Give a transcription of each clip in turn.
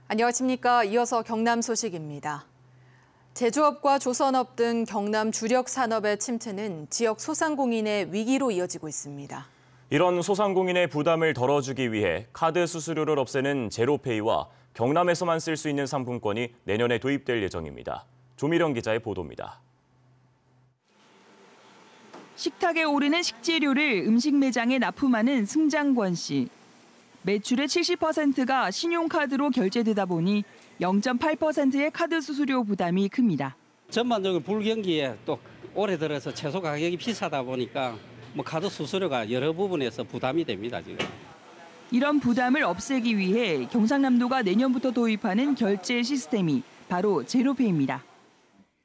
안녕하십니까. 이어서 경남 소식입니다. 제조업과 조선업 등 경남 주력 산업의 침체는 지역 소상공인의 위기로 이어지고 있습니다. 이런 소상공인의 부담을 덜어주기 위해 카드 수수료를 없애는 제로페이와 경남에서만 쓸 수 있는 상품권이 내년에 도입될 예정입니다. 조미령 기자의 보도입니다. 식탁에 오르는 식재료를 음식 매장에 납품하는 승장권 씨. 매출의 70%가 신용카드로 결제되다 보니 0.8%의 카드 수수료 부담이 큽니다. 전반적으로 불경기에 또 올해 들어서 채소 가격이 비싸다 보니까 카드 수수료가 여러 부분에서 부담이 됩니다, 지금. 이런 부담을 없애기 위해 경상남도가 내년부터 도입하는 결제 시스템이 바로 제로페이입니다.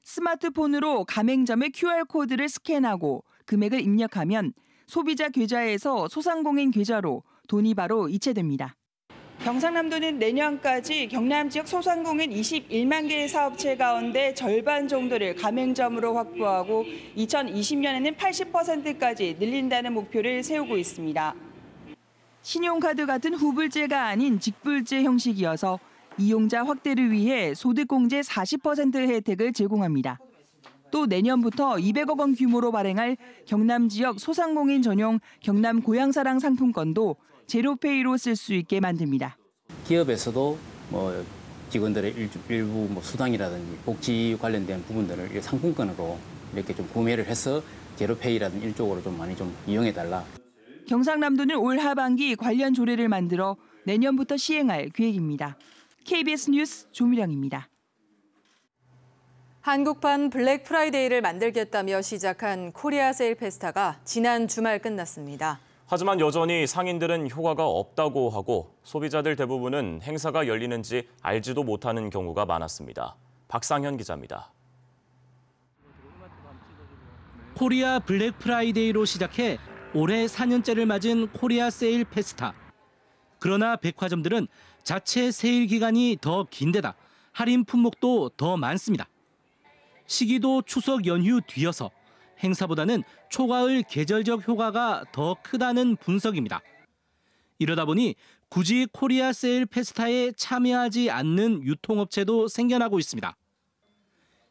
스마트폰으로 가맹점의 QR코드를 스캔하고 금액을 입력하면 소비자 계좌에서 소상공인 계좌로 돈이 바로 이체됩니다. 경상남도는 내년까지 경남 지역 소상공인 21만 개의 사업체 가운데 절반 정도를 가맹점으로 확보하고 2020년에는 80%까지 늘린다는 목표를 세우고 있습니다. 신용카드 같은 후불제가 아닌 직불제 형식이어서 이용자 확대를 위해 소득공제 40% 혜택을 제공합니다. 또 내년부터 200억 원 규모로 발행할 경남 지역 소상공인 전용 경남 고향사랑 상품권도 제로페이로 쓸 수 있게 만듭니다. 기업에서도 직원들의 일부 수당이라든지 복지 관련된 부분들을 상품권으로 이렇게 좀 구매를 해서 제로페이라든지 일쪽으로 좀 많이 좀 이용해달라. 경상남도는 올 하반기 관련 조례를 만들어 내년부터 시행할 계획입니다. KBS 뉴스 조미령입니다. 한국판 블랙 프라이데이를 만들겠다며 시작한 코리아 세일 페스타가 지난 주말 끝났습니다. 하지만 여전히 상인들은 효과가 없다고 하고 소비자들 대부분은 행사가 열리는지 알지도 못하는 경우가 많았습니다. 박상현 기자입니다. 코리아 블랙 프라이데이로 시작해 올해 4년째를 맞은 코리아 세일 페스타. 그러나 백화점들은 자체 세일 기간이 더 긴데다 할인 품목도 더 많습니다. 시기도 추석 연휴 뒤여서 행사보다는 초가을 계절적 효과가 더 크다는 분석입니다. 이러다 보니 굳이 코리아 세일 페스타에 참여하지 않는 유통업체도 생겨나고 있습니다.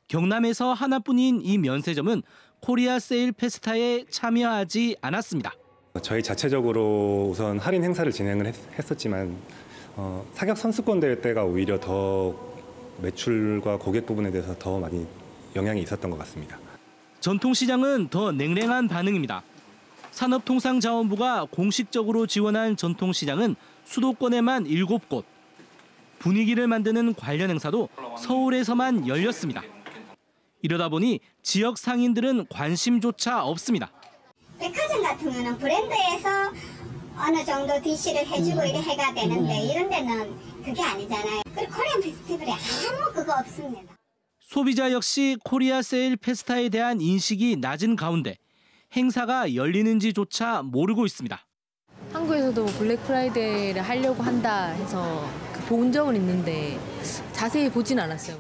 경남에서 하나뿐인 이 면세점은 코리아 세일 페스타에 참여하지 않았습니다. 저희 자체적으로 우선 할인 행사를 진행을 했었지만 사격 선수권 대회 때가 오히려 더 매출과 고객 부분에 대해서 더 많이 영향이 있었던 것 같습니다. 전통시장은 더 냉랭한 반응입니다. 산업통상자원부가 공식적으로 지원한 전통시장은 수도권에만 7곳. 분위기를 만드는 관련 행사도 서울에서만 열렸습니다. 이러다 보니 지역 상인들은 관심조차 없습니다. 백화점 같은 경우는 브랜드에서 어느 정도 DC를 해주고 이래 해가 되는데 이런 데는 그게 아니잖아요. 그리고 코리안 페스티벌에 아무 그거 없습니다. 소비자 역시 코리아 세일 페스타에 대한 인식이 낮은 가운데 행사가 열리는지조차 모르고 있습니다. 한국에서도 블랙 프라이데이를 하려고 한다 해서 본 적은 있는데 자세히 보진 않았어요.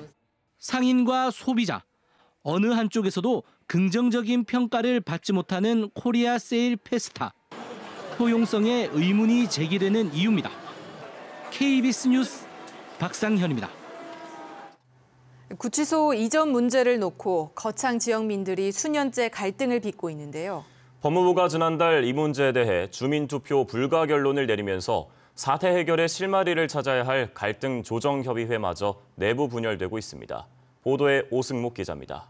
상인과 소비자, 어느 한쪽에서도 긍정적인 평가를 받지 못하는 코리아 세일 페스타. 효용성에 의문이 제기되는 이유입니다. KBS 뉴스 박상현입니다. 구치소 이전 문제를 놓고 거창 지역민들이 수년째 갈등을 빚고 있는데요. 법무부가 지난달 이 문제에 대해 주민투표 불가 결론을 내리면서 사태 해결의 실마리를 찾아야 할 갈등 조정협의회마저 내부 분열되고 있습니다. 보도에 오승목 기자입니다.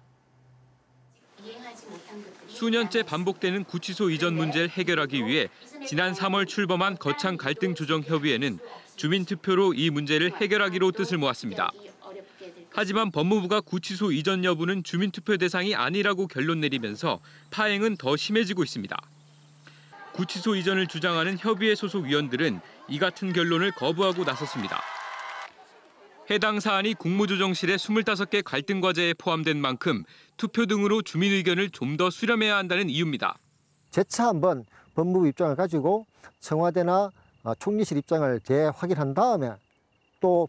수년째 반복되는 구치소 이전 문제를 해결하기 위해 지난 3월 출범한 거창 갈등 조정협의회는 주민투표로 이 문제를 해결하기로 뜻을 모았습니다. 하지만 법무부가 구치소 이전 여부는 주민투표 대상이 아니라고 결론 내리면서 파행은 더 심해지고 있습니다. 구치소 이전을 주장하는 협의회 소속 위원들은 이 같은 결론을 거부하고 나섰습니다. 해당 사안이 국무조정실의 25개 갈등 과제에 포함된 만큼 투표 등으로 주민 의견을 좀 더 수렴해야 한다는 이유입니다. 재차 한번 법무부 입장을 가지고 청와대나 총리실 입장을 재확인한 다음에 또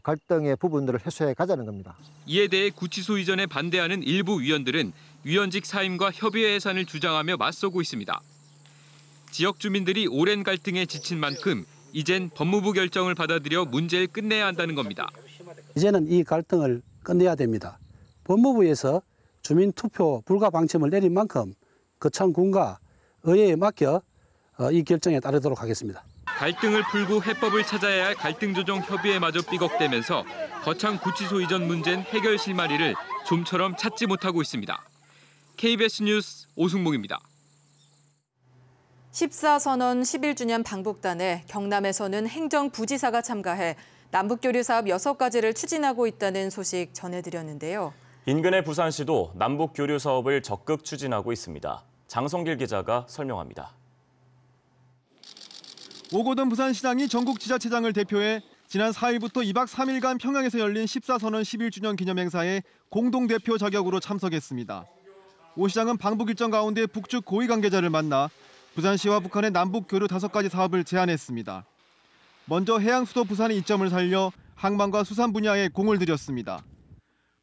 갈등의 부분들을 해소해 가자는 겁니다. 이에 대해 구치소 이전에 반대하는 일부 위원들은 위원직 사임과 협의회 해산을 주장하며 맞서고 있습니다. 지역 주민들이 오랜 갈등에 지친 만큼 이젠 법무부 결정을 받아들여 문제를 끝내야 한다는 겁니다. 이제는 이 갈등을 끝내야 됩니다. 법무부에서 주민투표 불가 방침을 내린 만큼 거창군과 의회에 맡겨 이 결정에 따르도록 하겠습니다. 갈등을 풀고 해법을 찾아야 할 갈등조정협의회마저 삐걱대면서 거창구치소 이전 문제는 해결 실마리를 좀처럼 찾지 못하고 있습니다. KBS 뉴스 오승목입니다. 14선언 11주년 방북단에 경남에서는 행정부지사가 참가해 남북교류 사업 6가지를 추진하고 있다는 소식 전해드렸는데요. 인근의 부산시도 남북교류 사업을 적극 추진하고 있습니다. 장성길 기자가 설명합니다. 오고돈 부산시장이 전국 지자체장을 대표해 지난 4일부터 2박 3일간 평양에서 열린 14선언 11주년 기념행사에 공동대표 자격으로 참석했습니다. 오 시장은 방북 일정 가운데 북측 고위 관계자를 만나 부산시와 북한의 남북교류 5가지 사업을 제안했습니다. 먼저 해양 수도 부산의 이점을 살려 항만과 수산 분야에 공을 들였습니다.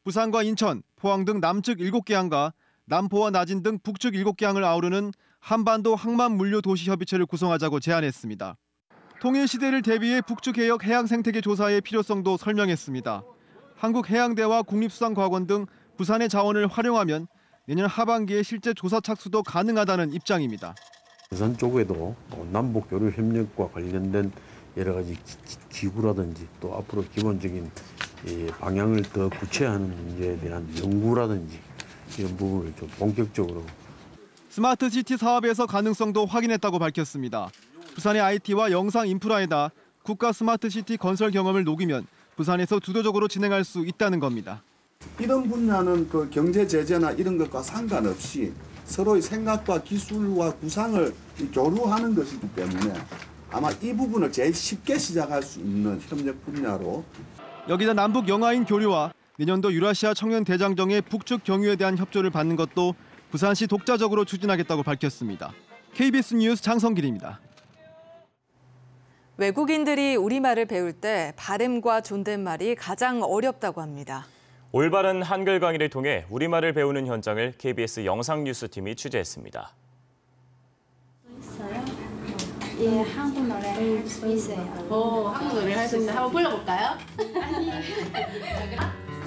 부산과 인천, 포항 등 남측 7개 항과 남포와 나진 등 북측 7개 항을 아우르는 한반도 항만 물류 도시 협의체를 구성하자고 제안했습니다. 통일 시대를 대비해 북측 해역 해양 생태계 조사의 필요성도 설명했습니다. 한국해양대와 국립수산과학원 등 부산의 자원을 활용하면 내년 하반기에 실제 조사 착수도 가능하다는 입장입니다. 부산 쪽에도 남북 교류 협력과 관련된 여러 가지 기구라든지 또 앞으로 기본적인 방향을 더 구체화하는 문제에 대한 연구라든지 이런 부분을 좀 본격적으로 스마트시티 사업에서 가능성도 확인했다고 밝혔습니다. 부산의 IT와 영상 인프라에다 국가 스마트시티 건설 경험을 녹이면 부산에서 주도적으로 진행할 수 있다는 겁니다. 이런 분야는 그 경제 제재나 이런 것과 상관없이 서로의 생각과 기술과 구상을 교류하는 것이기 때문에 아마 이 부분을 제일 쉽게 시작할 수 있는 협력 분야로. 여기다 남북 영아인 교류와 내년도 유라시아 청년 대장정의 북측 경유에 대한 협조를 받는 것도 부산시 독자적으로 추진하겠다고 밝혔습니다. KBS 뉴스 장성길입니다. 외국인들이 우리말을 배울 때 발음과 존댓말이 가장 어렵다고 합니다. 올바른 한글 강의를 통해 우리말을 배우는 현장을 KBS 영상뉴스팀이 취재했습니다. 예, 한국 노래 할 수 있어요. 한국 노래 할 수 있어요. 한번 불러볼까요?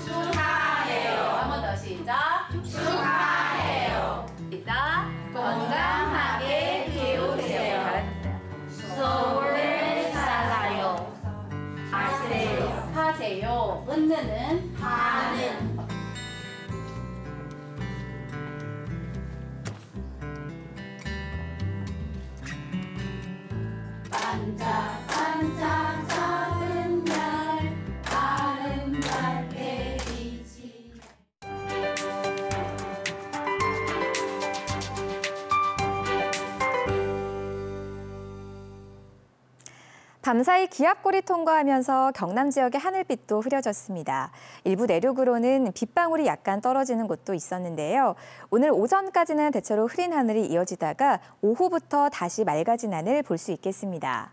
축하해요. 한 번 더 시작. 축하해요. 시작. 건강하게 키우세요. 잘하셨어요. 서울에 살아요. 하세요. 하세요. 은느는 하는. 반짝반짝 작은 별 아름답게 빛이. 밤사이 기압골이 통과하면서 경남 지역의 하늘빛도 흐려졌습니다. 일부 내륙으로는 빗방울이 약간 떨어지는 곳도 있었는데요. 오늘 오전까지는 대체로 흐린 하늘이 이어지다가 오후부터 다시 맑아진 하늘 볼 수 있겠습니다.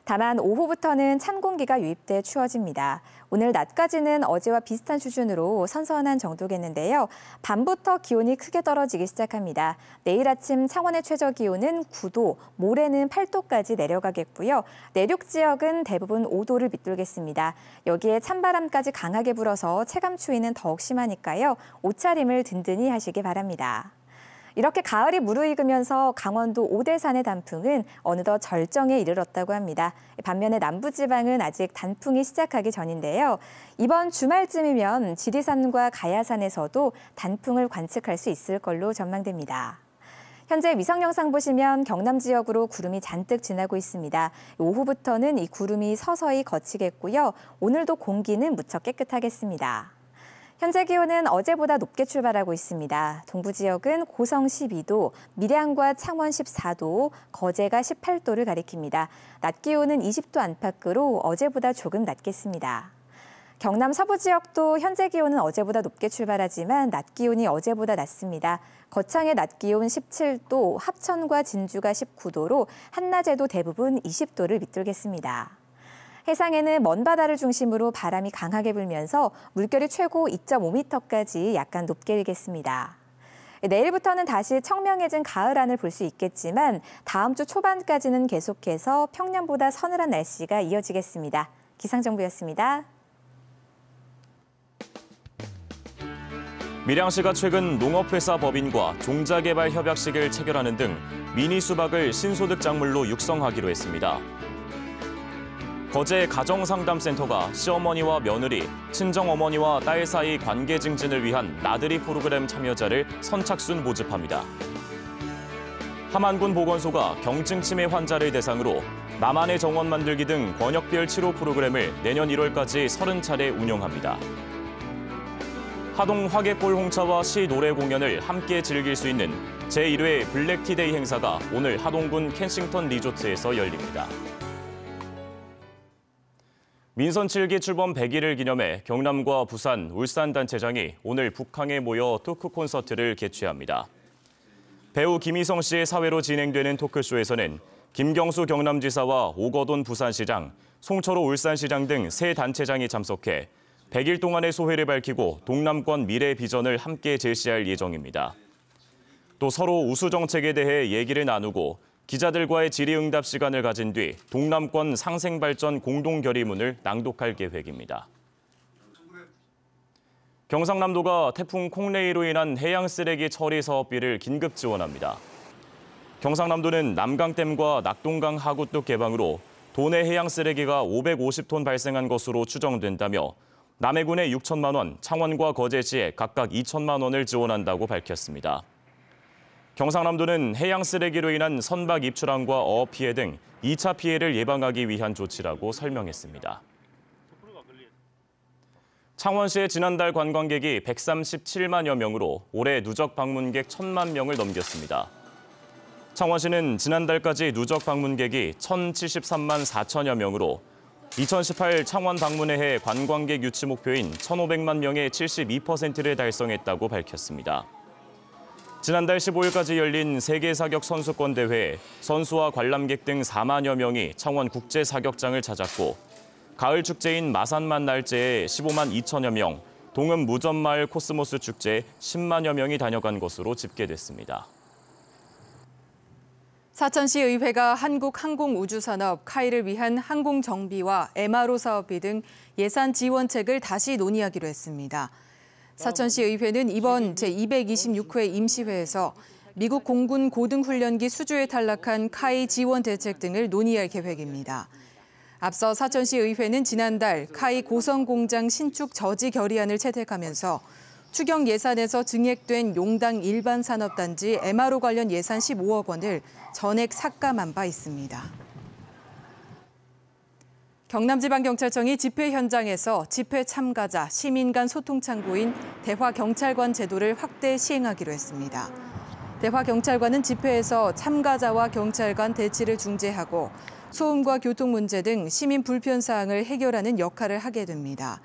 다만 오후부터는 찬 공기가 유입돼 추워집니다. 오늘 낮까지는 어제와 비슷한 수준으로 선선한 정도겠는데요. 밤부터 기온이 크게 떨어지기 시작합니다. 내일 아침 창원의 최저 기온은 9도, 모레는 8도까지 내려가겠고요. 내륙 지역은 대부분 5도를 밑돌겠습니다. 여기에 찬바람까지 강하게 불어서 체감 추위는 더욱 심하니까요. 옷차림을 든든히 하시기 바랍니다. 이렇게 가을이 무르익으면서 강원도 오대산의 단풍은 어느덧 절정에 이르렀다고 합니다. 반면에 남부지방은 아직 단풍이 시작하기 전인데요. 이번 주말쯤이면 지리산과 가야산에서도 단풍을 관측할 수 있을 걸로 전망됩니다. 현재 위성 영상 보시면 경남 지역으로 구름이 잔뜩 지나고 있습니다. 오후부터는 이 구름이 서서히 걷히겠고요. 오늘도 공기는 무척 깨끗하겠습니다. 현재 기온은 어제보다 높게 출발하고 있습니다. 동부 지역은 고성 12도, 밀양과 창원 14도, 거제가 18도를 가리킵니다. 낮 기온은 20도 안팎으로 어제보다 조금 낮겠습니다. 경남 서부 지역도 현재 기온은 어제보다 높게 출발하지만 낮 기온이 어제보다 낮습니다. 거창의 낮 기온 17도, 합천과 진주가 19도로 한낮에도 대부분 20도를 밑돌겠습니다. 해상에는 먼 바다를 중심으로 바람이 강하게 불면서 물결이 최고 2.5m까지 약간 높게 일겠습니다. 내일부터는 다시 청명해진 가을 하늘 볼 수 있겠지만 다음 주 초반까지는 계속해서 평년보다 서늘한 날씨가 이어지겠습니다. 기상정보였습니다. 밀양시가 최근 농업회사 법인과 종자개발협약식을 체결하는 등 미니 수박을 신소득 작물로 육성하기로 했습니다. 거제 가정상담센터가 시어머니와 며느리, 친정어머니와 딸 사이 관계 증진을 위한 나들이 프로그램 참여자를 선착순 모집합니다. 함안군 보건소가 경증 치매 환자를 대상으로 나만의 정원 만들기 등 권역별 치료 프로그램을 내년 1월까지 30차례 운영합니다. 하동 화개골 홍차와 시 노래 공연을 함께 즐길 수 있는 제1회 블랙티데이 행사가 오늘 하동군 켄싱턴 리조트에서 열립니다. 민선 7기 출범 100일을 기념해 경남과 부산, 울산 단체장이 오늘 북항에 모여 토크 콘서트를 개최합니다. 배우 김희성 씨의 사회로 진행되는 토크쇼에서는 김경수 경남지사와 오거돈 부산시장, 송철호 울산시장 등 세 단체장이 참석해 100일 동안의 소회를 밝히고 동남권 미래 비전을 함께 제시할 예정입니다. 또 서로 우수 정책에 대해 얘기를 나누고 기자들과의 질의응답 시간을 가진 뒤 동남권 상생발전 공동결의문을 낭독할 계획입니다. 경상남도가 태풍 콩레이로 인한 해양 쓰레기 처리 사업비를 긴급 지원합니다. 경상남도는 남강댐과 낙동강 하구뚝 개방으로 도내 해양 쓰레기가 550톤 발생한 것으로 추정된다며 남해군에 6천만 원, 창원과 거제시에 각각 2천만 원을 지원한다고 밝혔습니다. 경상남도는 해양 쓰레기로 인한 선박 입출항과 어업 피해 등 2차 피해를 예방하기 위한 조치라고 설명했습니다. 창원시의 지난달 관광객이 137만여 명으로 올해 누적 방문객 1,000만 명을 넘겼습니다. 창원시는 지난달까지 누적 방문객이 1,073만 4천여 명으로 2018 창원 방문에 해 관광객 유치 목표인 1,500만 명의 72%를 달성했다고 밝혔습니다. 지난달 15일까지 열린 세계사격 선수권 대회에 선수와 관람객 등 4만여 명이 창원 국제사격장을 찾았고 가을 축제인 마산만 날제에 15만 2천여 명, 동읍 무전마을 코스모스 축제에 10만여 명이 다녀간 것으로 집계됐습니다. 사천시 의회가 한국항공우주산업 카이를 위한 항공정비와 MRO 사업비 등 예산 지원책을 다시 논의하기로 했습니다. 사천시 의회는 이번 제226회 임시회에서 미국 공군 고등훈련기 수주에 탈락한 카이 지원 대책 등을 논의할 계획입니다. 앞서 사천시 의회는 지난달 카이 고성공장 신축 저지 결의안을 채택하면서 추경 예산에서 증액된 용당 일반 산업단지 MRO 관련 예산 15억 원을 전액 삭감한 바 있습니다. 경남지방경찰청이 집회 현장에서 집회 참가자, 시민 간 소통 창구인 대화경찰관 제도를 확대 시행하기로 했습니다. 대화경찰관은 집회에서 참가자와 경찰 간 대치를 중재하고 소음과 교통 문제 등 시민 불편 사항을 해결하는 역할을 하게 됩니다.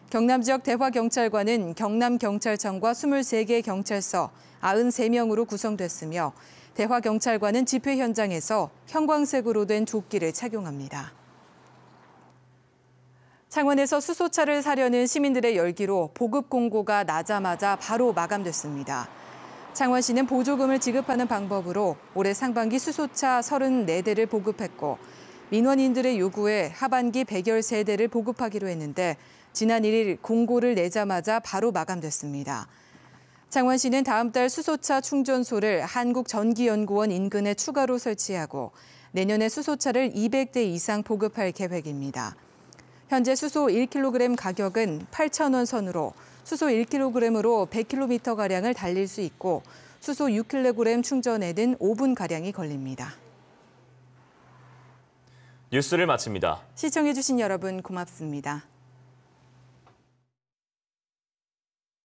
경남 지역 대화경찰관은 경남경찰청과 23개 경찰서 93명으로 구성됐으며 대화경찰관은 집회 현장에서 형광색으로 된 조끼를 착용합니다. 창원에서 수소차를 사려는 시민들의 열기로 보급 공고가 나자마자 바로 마감됐습니다. 창원시는 보조금을 지급하는 방법으로 올해 상반기 수소차 34대를 보급했고 민원인들의 요구에 하반기 113대를 보급하기로 했는데 지난 1일 공고를 내자마자 바로 마감됐습니다. 창원시는 다음 달 수소차 충전소를 한국전기연구원 인근에 추가로 설치하고 내년에 수소차를 200대 이상 보급할 계획입니다. 현재 수소 1kg 가격은 8,000원 선으로 수소 1kg으로 100km가량을 달릴 수 있고 수소 6kg 충전에는 5분가량이 걸립니다. 뉴스를 마칩니다. 시청해주신 여러분 고맙습니다.